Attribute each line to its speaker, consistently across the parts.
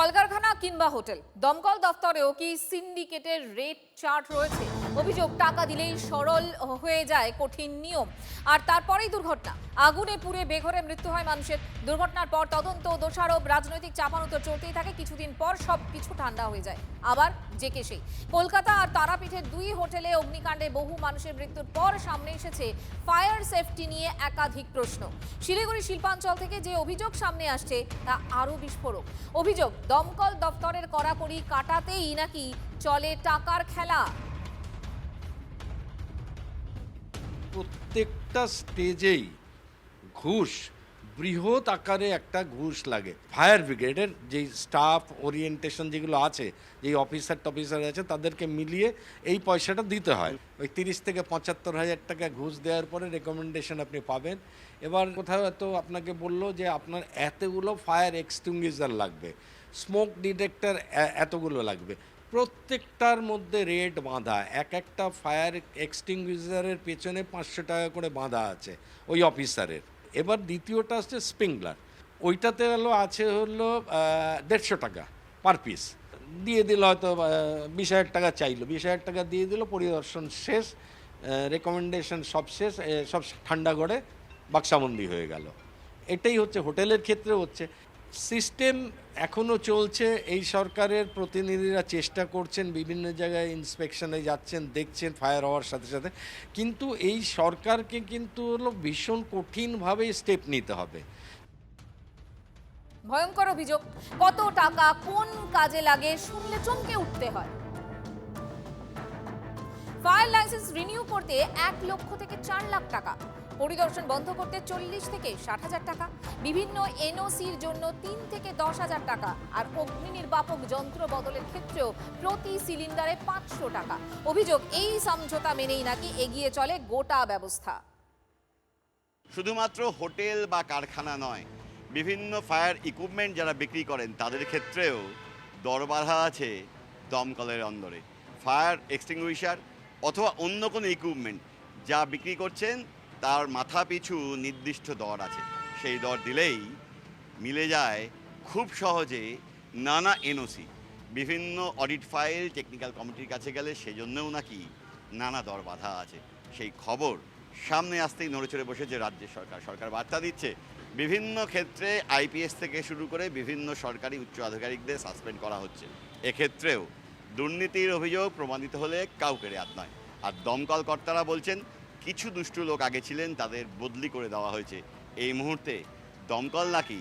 Speaker 1: কলকারখানা কিংবা হোটেল, দমকল দফতরেও কি সিন্ডিকেটের রেট চার্ট রয়েছে? অভিযোগ, টাকা দিলেই সরল হয়ে যায় কঠিন নিয়ম, আর তারপরেই দুর্ঘটনা। আগুনে পুড়ে বেঘরে মৃত্যু হয় মানুষের। দুর্ঘটনার পর তদন্ত, দোষারোপ, রাজনৈতিক চাপানোতর চলতেই থাকে। কিছুদিন পর সব কিছু ঠান্ডা হয়ে যায়, আবার জেকে সেই। কলকাতা আর তারাপীঠের দুই হোটেলে অগ্নিকাণ্ডে বহু মানুষের মৃত্যুর পর সামনে এসেছে ফায়ার সেফটি নিয়ে একাধিক প্রশ্ন। শিলিগুড়ি শিল্পাঞ্চল থেকে যে অভিযোগ সামনে আসছে তা আরও বিস্ফোরক। অভিযোগ, দমকল দফতরের কড়াকড়ি কাটাতেই নাকি চলে টাকার খেলা।
Speaker 2: প্রত্যেকটা স্টেজেই ঘুষ, বৃহৎ আকারে একটা ঘুষ লাগে। ফায়ার ব্রিগেডের যেই স্টাফ ওরিয়েন্টেশন যেগুলো আছে, যেই অফিসার আছে, তাদেরকে মিলিয়ে এই পয়সাটা দিতে হয়। ওই 30 থেকে 75,000 টাকা ঘুষ দেওয়ার পরে রেকমেন্ডেশন আপনি পাবেন। এবার কোথাও তো আপনাকে বললো যে আপনার এতগুলো ফায়ার এক্সটিংগুইশার লাগবে, স্মোক ডিটেক্টর এতগুলো লাগবে। প্রত্যেকটার মধ্যে রেট বাঁধা, একটা ফায়ার এক্সটিংগুইশারের পেছনে 500 টাকা করে বাঁধা আছে ওই অফিসারের। এবার দ্বিতীয়টা হচ্ছে স্প্রিংলার, ওইটাতে আছে 150 টাকা পার পিস। দিয়ে দিল, হয়তো 20,000 টাকা চাইলো, 20,000 টাকা দিয়ে দিল, পরিদর্শন শেষ, রেকমেন্ডেশন সব শেষ, সব ঠান্ডা করে বাক্সাবন্দি হয়ে গেল। এটাই হচ্ছে হোটেলের ক্ষেত্রে হচ্ছে। সিস্টেম এখনও চলছে। এই সরকারের প্রতিনিধিরা চেষ্টা করছেন, বিভিন্ন জায়গায় ইন্সপেকশনে যাচ্ছেন, দেখছেন ফায়ার হওয়ার সাথে সাথে। কিন্তু এই সরকারকে কিন্তু ভীষণ কঠিনভাবে স্টেপ নিতে হবে।
Speaker 1: ভয়ঙ্কর অভিযোগ, কত টাকা কোন কাজে লাগে শুনলে চমকে উঠতে হয়। ফায়ার লাইসেন্স রিনিউ করতে 1 লক্ষ থেকে 4 লাখ টাকা, পরিদর্শন বন্ধ করতে 40 থেকে 60,000 টাকা, বিভিন্ন এনওসির জন্য 3 থেকে 10,000 টাকা, আর অগ্নি নির্বাপক যন্ত্র বদলের ক্ষেত্রেও প্রতি সিলিন্ডারে 500 টাকা। অভিযোগ, এই সমঝোতা মেনেই নাকি এগিয়ে চলে গোটা ব্যবস্থা।
Speaker 3: শুধুমাত্র হোটেল বা কারখানা নয়, বিভিন্ন ফায়ার ইকুইপমেন্ট যারা বিক্রি করেন তাদের ক্ষেত্রেও দর বাঁধা আছে দমকলের অন্দরে। ফায়ার এক্সটিংগুইশার অথবা অন্য কোনো ইকুইপমেন্ট যা বিক্রি করছেন তার মাথা পিছু নির্দিষ্ট দর আছে। সেই দর দিলেই মিলে যায় খুব সহজে নানা এনওসি, বিভিন্ন অডিট ফাইল টেকনিক্যাল কমিটির কাছে গেলে সেজন্যও নাকি নানা দর বাঁধা আছে। সেই খবর সামনে আসতেই নড়েচড়ে বসেছে রাজ্য সরকার। সরকার বার্তা দিচ্ছে, বিভিন্ন ক্ষেত্রে আইপিএস থেকে শুরু করে বিভিন্ন সরকারি উচ্চ আধিকারিকদের সাসপেন্ড করা হচ্ছে। এক্ষেত্রেও দুর্নীতির অভিযোগ প্রমাণিত হলে কাউকে রেয়াত নয়। আর দমকল কর্তারা বলছেন, কিছু দুষ্টু লোক আগে ছিলেন, তাদের বদলি করে দেওয়া হয়েছে। এই মুহূর্তে দমকল নাকি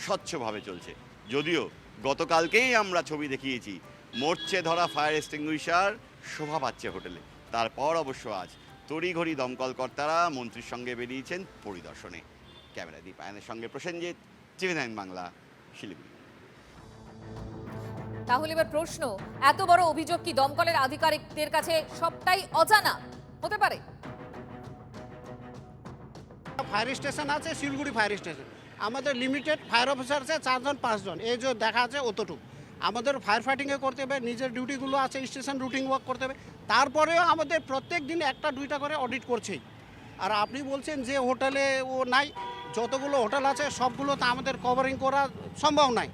Speaker 3: স্বচ্ছভাবে চলছে। যদিও গতকালকেই আমরা ছবি দেখিয়েছি, মরচে ধরা ফায়ার এক্সটিংগুইশার শোভা পাচ্ছে হোটেলে। তারপর অবশ্য আজ তড়িঘড়ি দমকল কর্তারা মন্ত্রীর সঙ্গে বেরিয়েছেন পরিদর্শনে। ক্যামেরা দীপায়নের সঙ্গে প্রসেনজিৎ, TV9 বাংলা, শিলিগুড়ি।
Speaker 1: তাহলে এবার প্রশ্ন, এত বড় অভিযোগ কি দমকলের আধিকারিকদের কাছে সবটাই অজানা হতে পারে?
Speaker 4: ফায়ার স্টেশন আছে, শিলিগুড়ি ফায়ার স্টেশন। আমাদের লিমিটেড ফায়ার অফিসার আছে 4 জন 5 জন, এই যে দেখা আছে অতটুকু। আমাদের ফায়ার ফাইটিংয়ে করতে হবে, নিজের ডিউটিগুলো আছে, স্টেশন রুটিন ওয়ার্ক করতে হবে। তারপরেও আমাদের প্রত্যেক দিন 1-2টা করে অডিট করছেই। আর আপনি বলছেন যে হোটেলে ও নাই, যতগুলো হোটেল আছে সবগুলো তো আমাদের কভারিং করা সম্ভব নাই।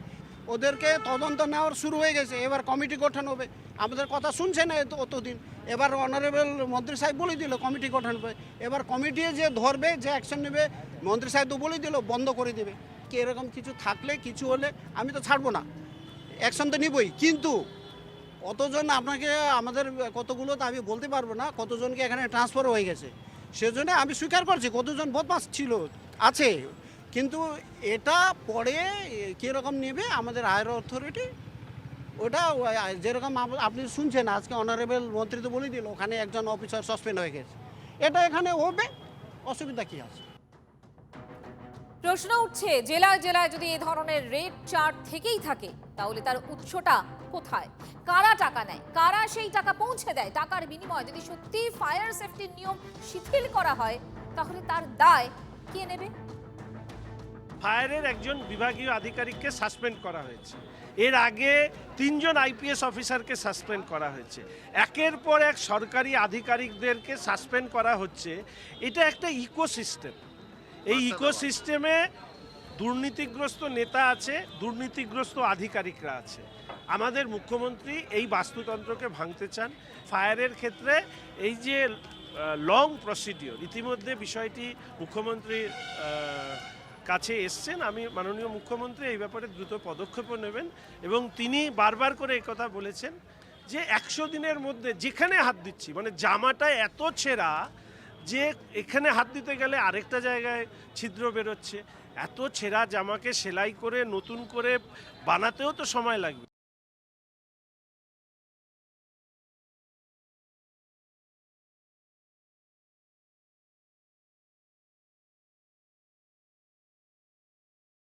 Speaker 4: ওদেরকে তদন্ত নেওয়ার শুরু হয়ে গেছে, এবার কমিটি গঠন হবে। আমাদের কথা শুনছে না অতদিন, এবার অনারেবল মন্ত্রী সাহেব বলে দিল কমিটি গঠন হবে। এবার কমিটি যে ধরবে, যে অ্যাকশন নেবে, মন্ত্রী সাহেব তো বলে দিল বন্ধ করে দেবে। কি এরকম কিছু থাকলে, কিছু হলে আমি তো ছাড়বো না, অ্যাকশন তো নিবই। কিন্তু কতজন আপনাকে, আমাদের কতগুলো তো আমি বলতে পারবো না, কতজনকে এখানে ট্রান্সফার হয়ে গেছে। সেজন্য আমি স্বীকার করছি কতজন বদমাস ছিল, আছে। কিন্তু এটা পরে কীরকম নেবে আমাদের হায়ার অথরিটি, ওটা যেরকম আপনি শুনছেন আজকে অনারেবল মন্ত্রী তো বলে দিল ওখানে একজন অফিসার সাসপেন্ড হয়ে গেছে, এটা এখানে হবে, অসুবিধা কী আছে?
Speaker 1: প্রশ্ন উঠছে, জেলায় জেলায় যদি এ ধরনের রেট চার্ট থেকেই থাকে তাহলে তার উৎসটা কোথায়? কারা টাকা নেয়, কারা সেই টাকা পৌঁছে দেয়? টাকার বিনিময়ে যদি সত্যি ফায়ার সেফটির নিয়ম শিথিল করা হয় তাহলে তার দায় কে নেবে?
Speaker 5: ফায়ারের একজন বিভাগীয় আধিকারিককে সাসপেন্ড করা হয়েছে, এর আগে 3 জন আইপিএস অফিসারকে সাসপেন্ড করা হয়েছে, একের পর এক সরকারি আধিকারিকদেরকে সাসপেন্ড করা হচ্ছে। এটা একটা ইকোসিস্টেম। এই ইকোসিস্টেমে দুর্নীতিগ্রস্ত নেতা আছে, দুর্নীতিগ্রস্ত আধিকারিকরা আছে। আমাদের মুখ্যমন্ত্রী এই বাস্তুতন্ত্রকে ভাঙতে চান। ফায়ারের ক্ষেত্রে এই যে লং প্রসিডিওর, ইতিমধ্যে বিষয়টি মুখ্যমন্ত্রীর কাছে এসছেন। আমি মাননীয় মুখ্যমন্ত্রী এই ব্যাপারে দ্রুত পদক্ষেপও নেবেন এবং তিনি বারবার করে এই কথা বলেছেন যে 100 দিনের মধ্যে যেখানে হাত দিচ্ছি, মানে জামাটা এত ছেঁড়া যে এখানে হাত দিতে গেলে আরেকটা জায়গায় ছিদ্র বেরোচ্ছে। এত ছেঁড়া জামাকে সেলাই করে নতুন করে বানাতেও তো সময় লাগবে।